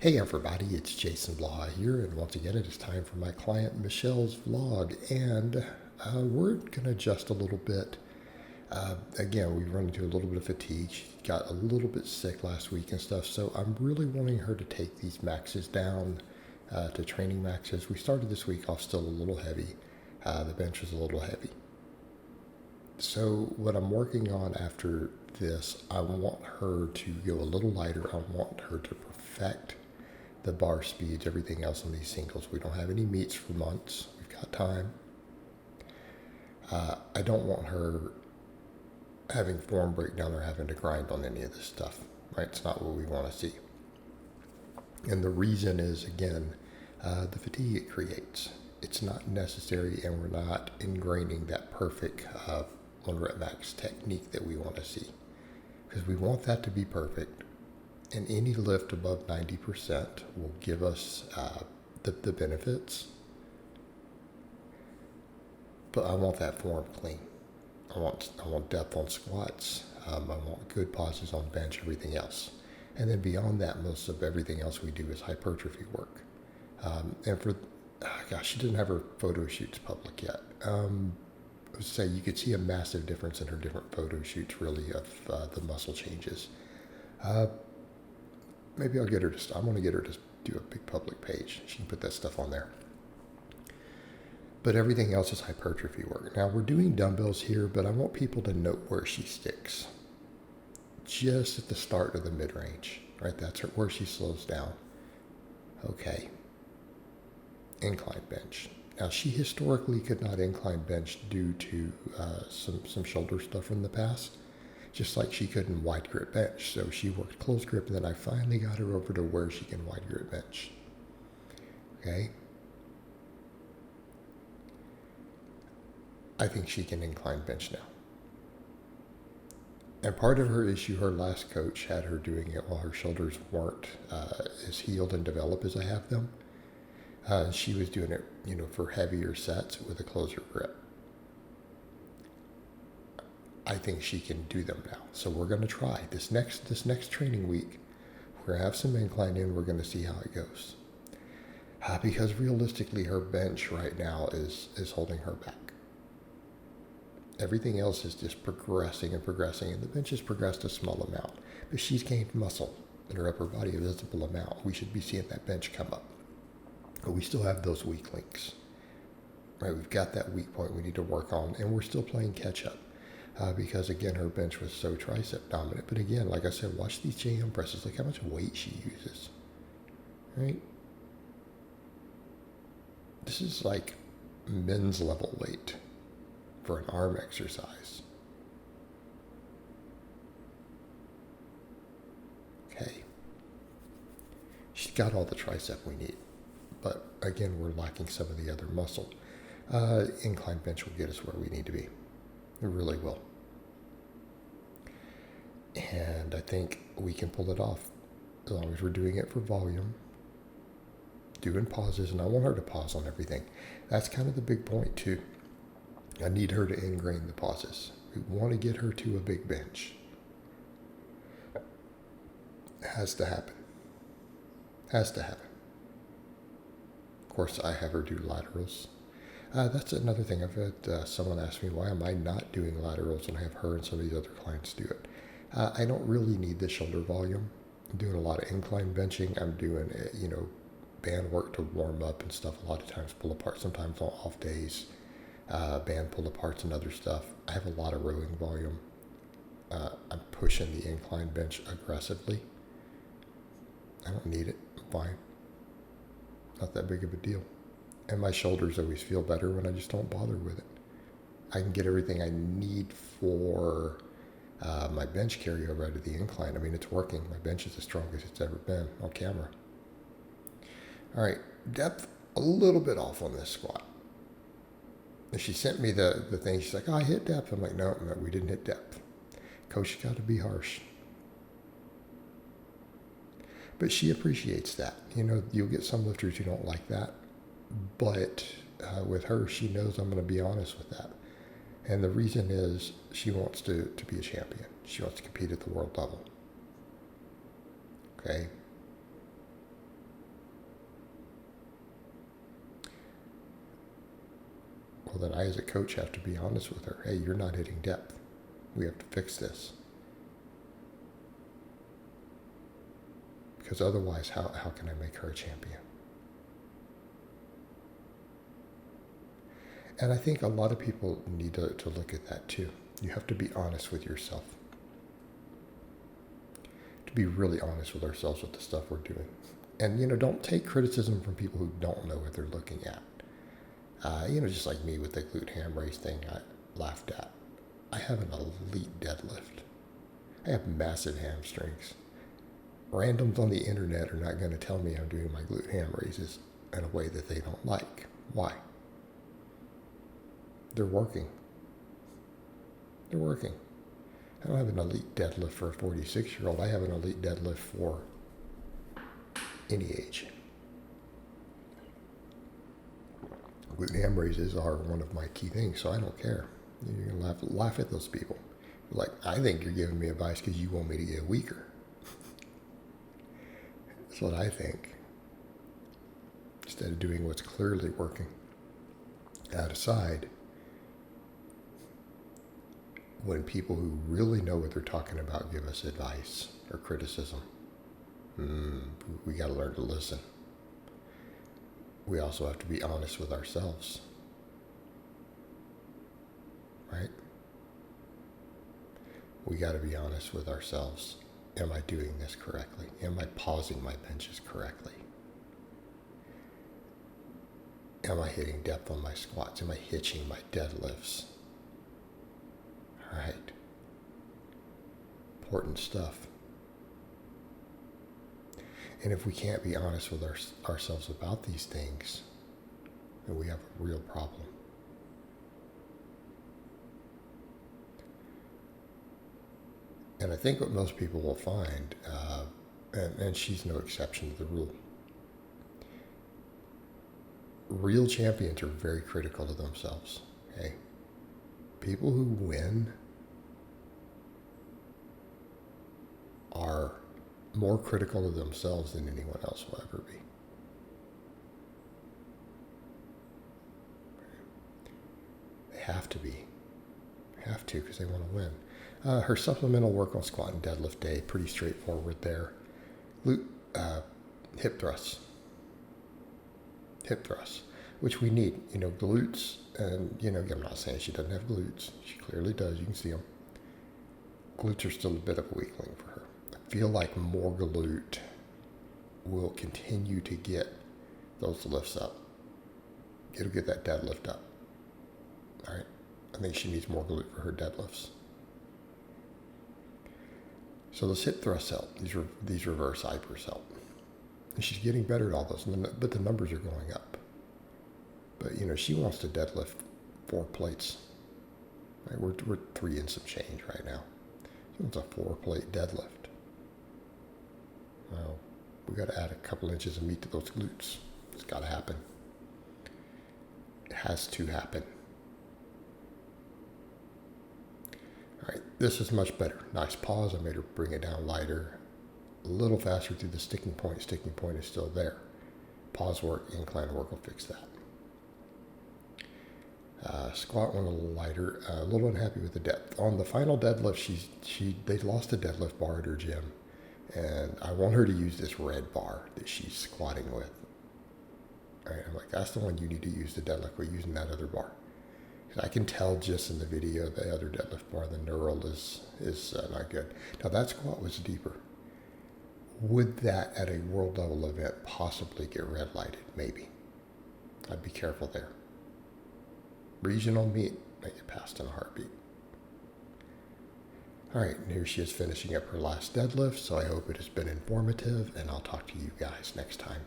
Hey everybody, it's Jason Blaha here, and once again it is time for my client Michelle's vlog, and we're going to adjust a little bit. Again, we run into a little bit of fatigue. She got a little bit sick last week and stuff, so I'm really wanting her to take these maxes down to training maxes. We started this week off still a little heavy. The bench was a little heavy. So what I'm working on after this, I want her to go a little lighter. I want her to perfect the bar speeds, everything else on these singles. We don't have any meets for months. We've got time. I don't want her having form breakdown or having to grind on any of this stuff, right? It's not what we want to see. And the reason is, again, the fatigue it creates. It's not necessary, and we're not ingraining that perfect 1 rep max technique that we want to see. Because we want that to be perfect. And any lift above 90% will give us the benefits. But I want that form clean. I want depth on squats. I want good pauses on bench, everything else. And then beyond that, most of everything else we do is hypertrophy work. And for, she didn't have her photo shoots public yet. I would say you could see a massive difference in her different photo shoots, really, of the muscle changes. Maybe I'll get her to, I'm going to get her to do a big public page. She can put that stuff on there. But everything else is hypertrophy work. Now we're doing dumbbells here, but I want people to note where she sticks. Just at the start of the mid-range, right? That's where she slows down. Okay. Incline bench. Now she historically could not incline bench due to some shoulder stuff from the past. Just like she couldn't wide grip bench. So she worked close grip, and then I finally got her over to where she can wide grip bench. Okay? I think she can incline bench now. And part of her issue, her last coach had her doing it while her shoulders weren't as healed and developed as I have them. She was doing it, for heavier sets with a closer grip. I think she can do them now. So we're going to try this next training week. We're going to have some incline in. We're going to see how it goes. Because realistically, her bench right now is holding her back. Everything else is just progressing, and the bench has progressed a small amount. But she's gained muscle in her upper body, a visible amount. We should be seeing that bench come up. But we still have those weak links. Right? We've got that weak point we need to work on, and we're still playing catch up. Because again, her bench was so tricep dominant. But again, like I said, watch these JM presses. Look how much weight she uses. Right? This is like men's level weight for an arm exercise. Okay. She's got all the tricep we need. But again, we're lacking some of the other muscle. Incline bench will get us where we need to be. It really will. And I think we can pull it off as long as we're doing it for volume, doing pauses, and I want her to pause on everything. That's kind of the big point too. I need her to ingrain the pauses. We want to get her to a big bench. It has to happen. Has to happen. Of course, I have her do laterals. That's another thing. I've had someone ask me, why am I not doing laterals, and I have her and some of these other clients do it. I don't really need the shoulder volume. I'm doing a lot of incline benching. I'm doing, band work to warm up and stuff. A lot of times pull apart, sometimes on off days. Band pull aparts and other stuff. I have a lot of rowing volume. I'm pushing the incline bench aggressively. I don't need it. I'm fine. Not that big of a deal. And my shoulders always feel better when I just don't bother with it. I can get everything I need for my bench carryover out of the incline. I mean, it's working. My bench is the strongest it's ever been on camera. All right, depth a little bit off on this squat. And she sent me the thing. She's like, I hit depth. I'm like, no, we didn't hit depth. Coach, you got to be harsh. But she appreciates that. You'll get some lifters who don't like that. But with her, she knows I'm going to be honest with that. And the reason is she wants to be a champion. She wants to compete at the world level. Okay? Well, then I as a coach have to be honest with her. Hey, you're not hitting depth. We have to fix this. Because otherwise, how can I make her a champion? And I think a lot of people need to look at that too. You have to be honest with yourself. To be really honest with ourselves with the stuff we're doing. And, don't take criticism from people who don't know what they're looking at. Just like me with the glute ham raise thing I laughed at. I have an elite deadlift. I have massive hamstrings. Randoms on the internet are not going to tell me I'm doing my glute ham raises in a way that they don't like. Why? They're working. They're working. I don't have an elite deadlift for a 46-year-old. I have an elite deadlift for any age. Glute ham raises are one of my key things, so I don't care. You're going to laugh at those people. Like, I think you're giving me advice because you want me to get weaker. That's what I think. Instead of doing what's clearly working. That aside, when people who really know what they're talking about give us advice or criticism, we got to learn to listen. We also have to be honest with ourselves. Right? We got to be honest with ourselves. Am I doing this correctly? Am I pausing my benches correctly? Am I hitting depth on my squats? Am I hitching my deadlifts? All right. Important stuff. And if we can't be honest with ourselves about these things, then we have a real problem. And I think what most people will find, and she's no exception to the rule, real champions are very critical of themselves. Okay? People who win are more critical of themselves than anyone else will ever be. They have to be. Have to, because they want to win. Her supplemental work on squat and deadlift day, pretty straightforward there. Hip thrusts. Hip thrusts, which we need. Glutes, and, I'm not saying she doesn't have glutes. She clearly does. You can see them. Glutes are still a bit of a weak link for her. I feel like more glute will continue to get those lifts up. It'll get that deadlift up. All right. I think she needs more glute for her deadlifts. So those hip thrusts help. These reverse hypers help. And she's getting better at all those, but the numbers are going up. But, she wants to deadlift 4 plates. Right? We're 3 and some change right now. She wants a 4-plate deadlift. Well, we got to add a couple inches of meat to those glutes. It's got to happen. It has to happen. All right, this is much better. Nice pause. I made her bring it down lighter. A little faster through the sticking point. Sticking point is still there. Pause work, incline work will fix that. Squat one a little lighter. A little unhappy with the depth. On the final deadlift, they lost a deadlift bar at her gym. And I want her to use this red bar that she's squatting with. All right, I'm like, that's the one you need to use the deadlift. We're using that other bar. I can tell just in the video the other deadlift bar, the knurl is not good. Now that squat was deeper. Would that at a world level event possibly get red lighted? Maybe. I'd be careful there. Regional meet, make it past in a heartbeat. All right, and here she is finishing up her last deadlift, so I hope it has been informative, and I'll talk to you guys next time.